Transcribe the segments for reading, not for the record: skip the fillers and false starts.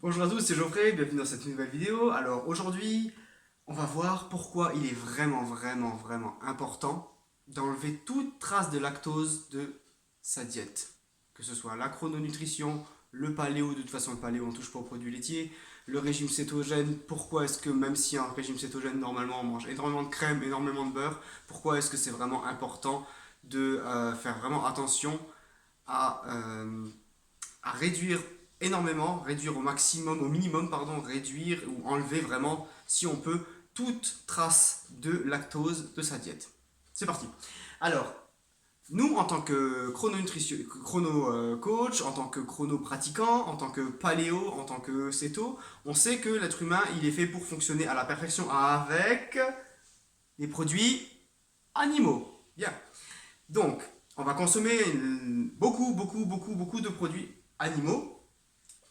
Bonjour à tous, c'est Geoffrey, bienvenue dans cette nouvelle vidéo. Alors aujourd'hui, on va voir pourquoi il est vraiment important d'enlever toute trace de lactose de sa diète. Que ce soit la chrononutrition, le paléo, de toute façon le paléo on touche pas aux produits laitiers, le régime cétogène, pourquoi est-ce que même si un régime cétogène normalement on mange énormément de crème, énormément de beurre, pourquoi est-ce que c'est vraiment important de faire vraiment attention à, euh, à réduire énormément, réduire au maximum, au minimum, pardon, réduire ou enlever vraiment, si on peut, toute trace de lactose de sa diète. C'est parti. Alors, nous, en tant que chrono coach, en tant que chrono pratiquant, en tant que paléo, en tant que céto, on sait que l'être humain, il est fait pour fonctionner à la perfection avec les produits animaux. Bien. Donc, on va consommer beaucoup de produits animaux.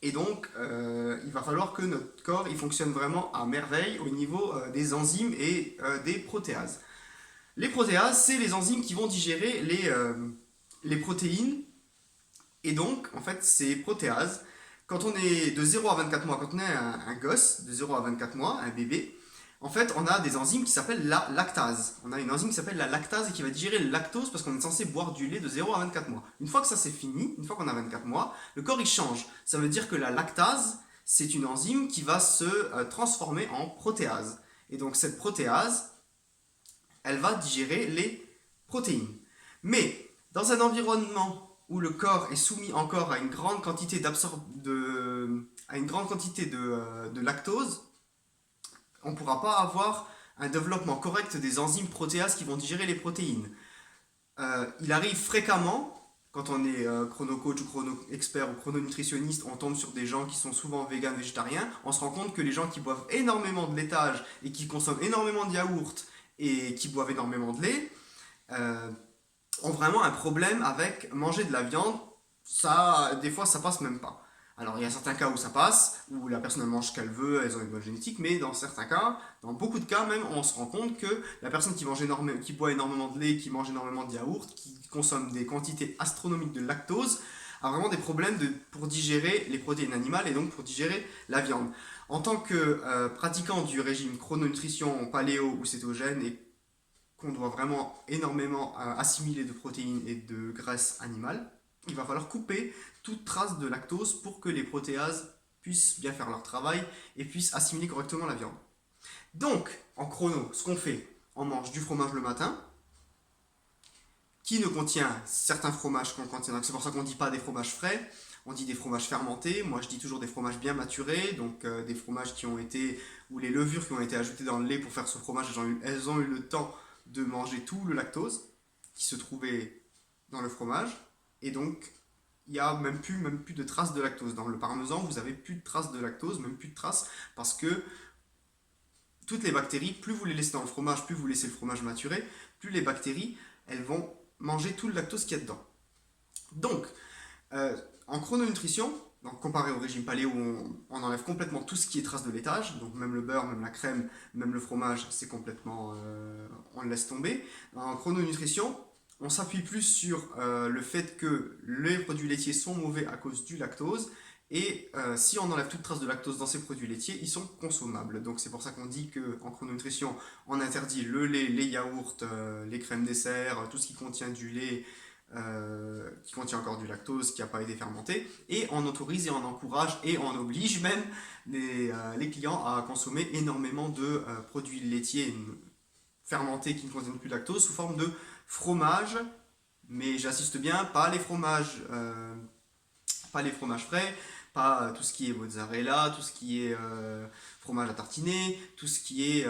Et donc, il va falloir que notre corps il fonctionne vraiment à merveille au niveau des enzymes et des protéases. Les protéases, c'est les enzymes qui vont digérer les protéines. Et donc, en fait, ces protéases, quand on est de 0 à 24 mois, quand on est un gosse de 0 à 24 mois, un bébé, en fait, on a des enzymes qui s'appellent la lactase. On a une enzyme qui s'appelle la lactase et qui va digérer le lactose parce qu'on est censé boire du lait de 0 à 24 mois. Une fois que ça c'est fini, une fois qu'on a 24 mois, le corps il change. Ça veut dire que la lactase, c'est une enzyme qui va se transformer en protéase. Et donc cette protéase, elle va digérer les protéines. Mais dans un environnement où le corps est soumis encore à une grande quantité de lactose, on ne pourra pas avoir un développement correct des enzymes protéases qui vont digérer les protéines. Il arrive fréquemment, quand on est chrono-coach ou chrono-expert ou chrono-nutritionniste, on tombe sur des gens qui sont souvent véganes, végétariens, on se rend compte que les gens qui boivent énormément de laitage et qui consomment énormément de yaourt et qui boivent énormément de lait, euh, ont vraiment un problème avec manger de la viande. Ça, des fois, ça passe même pas. Alors, il y a certains cas où ça passe, où la personne elle mange ce qu'elle veut, elles ont une bonne génétique, mais dans certains cas, dans beaucoup de cas même, on se rend compte que la personne qui boit énormément de lait, qui mange énormément de yaourt, qui consomme des quantités astronomiques de lactose, a vraiment des problèmes pour digérer les protéines animales et donc pour digérer la viande. En tant que pratiquant du régime chrononutrition, paléo ou cétogène et qu'on doit vraiment énormément assimiler de protéines et de graisses animales, il va falloir couper toute trace de lactose pour que les protéases puissent bien faire leur travail et puissent assimiler correctement la viande. Donc, en chrono, ce qu'on fait, on mange du fromage le matin, qui ne contient certains fromages qu'on contient. C'est pour ça qu'on ne dit pas des fromages frais, on dit des fromages fermentés. Moi, je dis toujours des fromages bien maturés, donc des fromages qui ont été, ou les levures qui ont été ajoutées dans le lait pour faire ce fromage, elles ont eu le temps de manger tout le lactose qui se trouvait dans le fromage. Et donc, il n'y a même plus de traces de lactose. Dans le parmesan, vous avez plus de traces de lactose, même plus de traces, parce que toutes les bactéries, plus vous les laissez dans le fromage, plus vous laissez le fromage maturer, plus les bactéries, elles vont manger tout le lactose qu'il y a dedans. Donc, en chrononutrition, donc comparé au régime paléo où on enlève complètement tout ce qui est trace de laitage, donc même le beurre, même la crème, même le fromage, c'est complètement, on le laisse tomber. En chrononutrition, on s'appuie plus sur le fait que les produits laitiers sont mauvais à cause du lactose. Et si on enlève toute trace de lactose dans ces produits laitiers, ils sont consommables. Donc c'est pour ça qu'on dit qu'en chrononutrition, on interdit le lait, les yaourts, les crèmes dessert, tout ce qui contient du lait, qui contient encore du lactose qui n'a pas été fermenté, et on autorise et on encourage et on oblige même les clients à consommer énormément de produits laitiers fermentés qui ne contiennent plus de lactose sous forme de fromage, mais j'insiste bien, pas les fromages frais, pas tout ce qui est mozzarella, tout ce qui est fromage à tartiner, tout ce qui est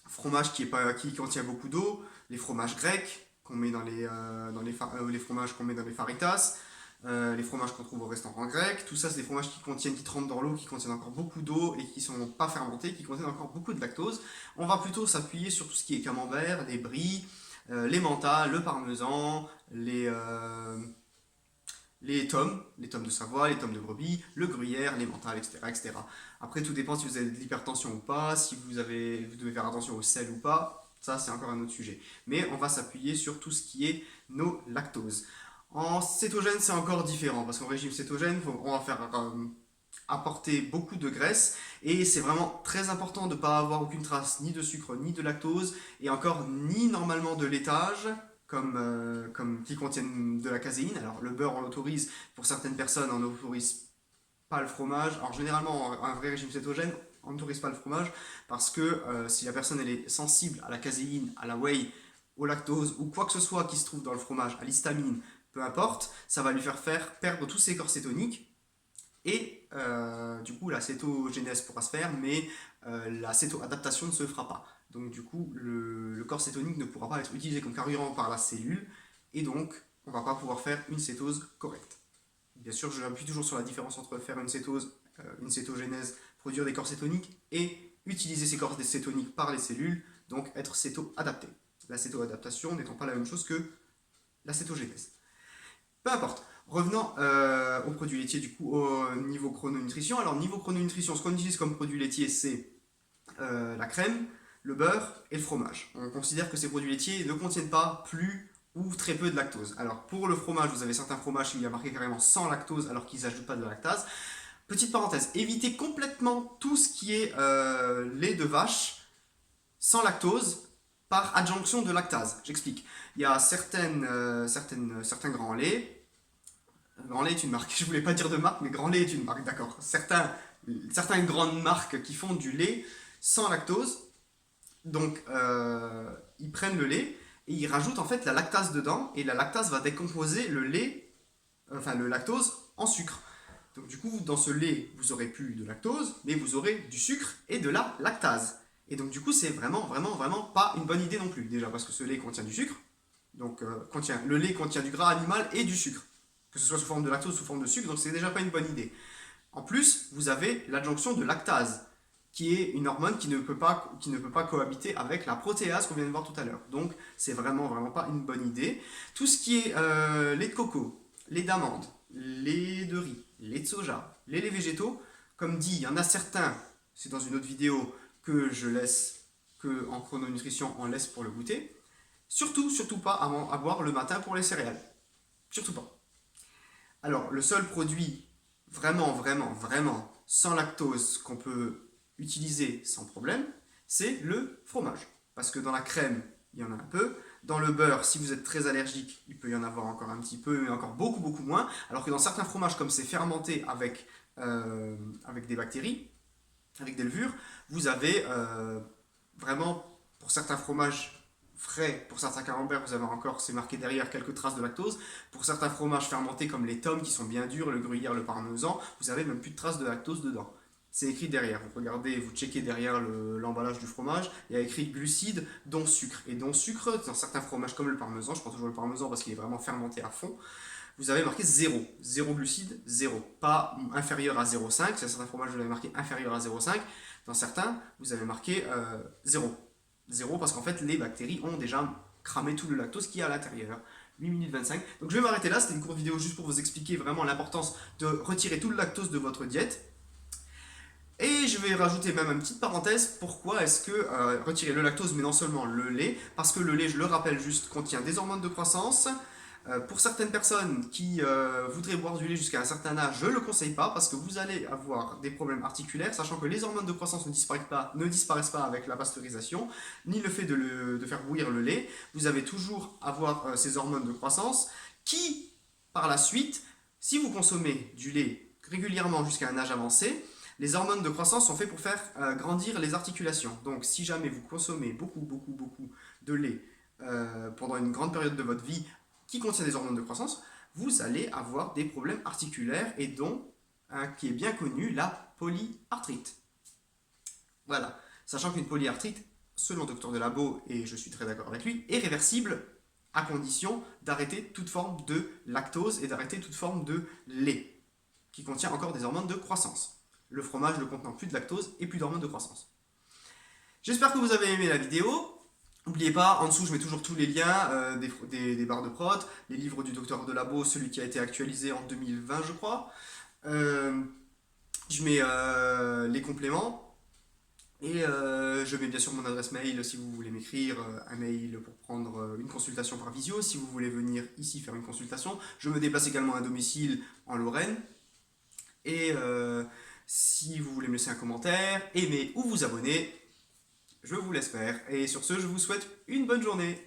fromage qui contient beaucoup d'eau, les fromages grecs qu'on met les fromages qu'on met dans les faritas, les fromages qu'on trouve au restaurant grec, tout ça c'est des fromages qui trempent dans l'eau, qui contiennent encore beaucoup d'eau et qui sont pas fermentés, qui contiennent encore beaucoup de lactose. On va plutôt s'appuyer sur tout ce qui est camembert, les brie, les mentas, le parmesan, les tomes de Savoie, les tomes de brebis, le gruyère, les mentales, etc., etc. Après, tout dépend si vous avez de l'hypertension ou pas, si vous devez faire attention au sel ou pas. Ça, c'est encore un autre sujet. Mais on va s'appuyer sur tout ce qui est nos lactoses. En cétogène, c'est encore différent, parce qu'en régime cétogène, on va faire apporter beaucoup de graisse et c'est vraiment très important de ne pas avoir aucune trace ni de sucre ni de lactose et encore ni normalement de laitage qui contiennent de la caséine. Alors le beurre on l'autorise pour certaines personnes, on n'autorise pas le fromage. Alors généralement un vrai régime cétogène on n'autorise pas le fromage parce que si la personne elle est sensible à la caséine, à la whey, au lactose ou quoi que ce soit qui se trouve dans le fromage, à l'histamine, peu importe, ça va lui faire perdre tous ses corps cétoniques et du coup la cétogénèse pourra se faire mais la cétoadaptation ne se fera pas. Donc du coup le corps cétonique ne pourra pas être utilisé comme carburant par la cellule et donc on ne va pas pouvoir faire une cétose correcte. Bien sûr, je m'appuie toujours sur la différence entre faire une cétose, une cétogénèse, produire des corps cétoniques et utiliser ces corps cétoniques par les cellules, donc être céto-adapté. La cétoadaptation n'étant pas la même chose que la cétogénèse. Peu importe. Revenons aux produits laitiers du coup au niveau chrononutrition. Alors niveau chrononutrition, ce qu'on utilise comme produits laitiers c'est la crème, le beurre et le fromage. On considère que ces produits laitiers ne contiennent pas plus ou très peu de lactose. Alors pour le fromage, vous avez certains fromages qui il y a marqué carrément sans lactose alors qu'ils n'ajoutent pas de lactase. Petite parenthèse, évitez complètement tout ce qui est lait de vache sans lactose par adjonction de lactase. J'explique. Il y a certains grands laits. Grand lait est une marque. Je voulais pas dire de marque, mais Grand lait est une marque, d'accord. Certaines grandes marques qui font du lait sans lactose. Donc, ils prennent le lait et ils rajoutent en fait la lactase dedans. Et la lactase va décomposer le lait, enfin le lactose, en sucre. Donc, du coup, dans ce lait, vous aurez plus de lactose, mais vous aurez du sucre et de la lactase. Et donc, du coup, c'est vraiment pas une bonne idée non plus. Déjà, parce que ce lait contient du sucre. Donc, le lait contient du gras animal et du sucre. Que ce soit sous forme de lactose ou sous forme de sucre, donc c'est déjà pas une bonne idée. En plus, vous avez l'adjonction de lactase, qui est une hormone qui ne peut pas cohabiter avec la protéase qu'on vient de voir tout à l'heure. Donc, c'est vraiment pas une bonne idée. Tout ce qui est lait de coco, lait d'amande, lait de riz, lait de soja, les laits végétaux, comme dit, il y en a certains, c'est dans une autre vidéo, que je laisse, que en chrononutrition, on laisse pour le goûter. Surtout pas à boire le matin pour les céréales. Surtout pas. Alors, le seul produit vraiment sans lactose qu'on peut utiliser sans problème, c'est le fromage. Parce que dans la crème, il y en a un peu. Dans le beurre, si vous êtes très allergique, il peut y en avoir encore un petit peu, mais encore beaucoup moins. Alors que dans certains fromages, comme c'est fermenté avec des bactéries, avec des levures, vous avez vraiment, pour certains fromages frais, pour certains camemberts, vous avez encore, c'est marqué derrière, quelques traces de lactose. Pour certains fromages fermentés comme les tomes qui sont bien durs, le gruyère, le parmesan, vous avez même plus de traces de lactose dedans. C'est écrit derrière. Vous regardez, vous checkez derrière l'emballage du fromage, il y a écrit glucides, dont sucre. Et dont sucre, dans certains fromages comme le parmesan, je prends toujours le parmesan parce qu'il est vraiment fermenté à fond, vous avez marqué 0. 0 glucides, 0. Pas inférieur à 0,5. Sur certains fromages, vous avez marqué inférieur à 0,5. Dans certains, vous avez marqué 0. 0 parce qu'en fait, les bactéries ont déjà cramé tout le lactose qui est à l'intérieur. 8 minutes 25. Donc je vais m'arrêter là. C'était une courte vidéo juste pour vous expliquer vraiment l'importance de retirer tout le lactose de votre diète. Et je vais rajouter même une petite parenthèse, pourquoi est-ce que retirer le lactose, mais non seulement le lait, parce que le lait, je le rappelle juste, contient des hormones de croissance. Pour certaines personnes qui voudraient boire du lait jusqu'à un certain âge, je ne le conseille pas, parce que vous allez avoir des problèmes articulaires, sachant que les hormones de croissance ne disparaissent pas avec la pasteurisation, ni le fait de faire bouillir le lait. Vous allez toujours avoir ces hormones de croissance qui, par la suite, si vous consommez du lait régulièrement jusqu'à un âge avancé, les hormones de croissance sont faites pour faire grandir les articulations. Donc si jamais vous consommez beaucoup de lait pendant une grande période de votre vie qui contient des hormones de croissance, vous allez avoir des problèmes articulaires et dont un qui est bien connu, la polyarthrite. Voilà. Sachant qu'une polyarthrite, selon le docteur Delabo, et je suis très d'accord avec lui, est réversible à condition d'arrêter toute forme de lactose et d'arrêter toute forme de lait qui contient encore des hormones de croissance. Le fromage ne contenant plus de lactose et plus d'hormones de croissance. J'espère que vous avez aimé la vidéo. N'oubliez pas, en dessous je mets toujours tous les liens des barres de prot, les livres du docteur Delabo, celui qui a été actualisé en 2020 je crois. Je mets les compléments et je mets bien sûr mon adresse mail si vous voulez m'écrire un mail pour prendre une consultation par visio, si vous voulez venir ici faire une consultation. Je me déplace également à domicile en Lorraine et Si vous voulez me laisser un commentaire, aimer ou vous abonner, je vous laisse faire. Et sur ce, je vous souhaite une bonne journée.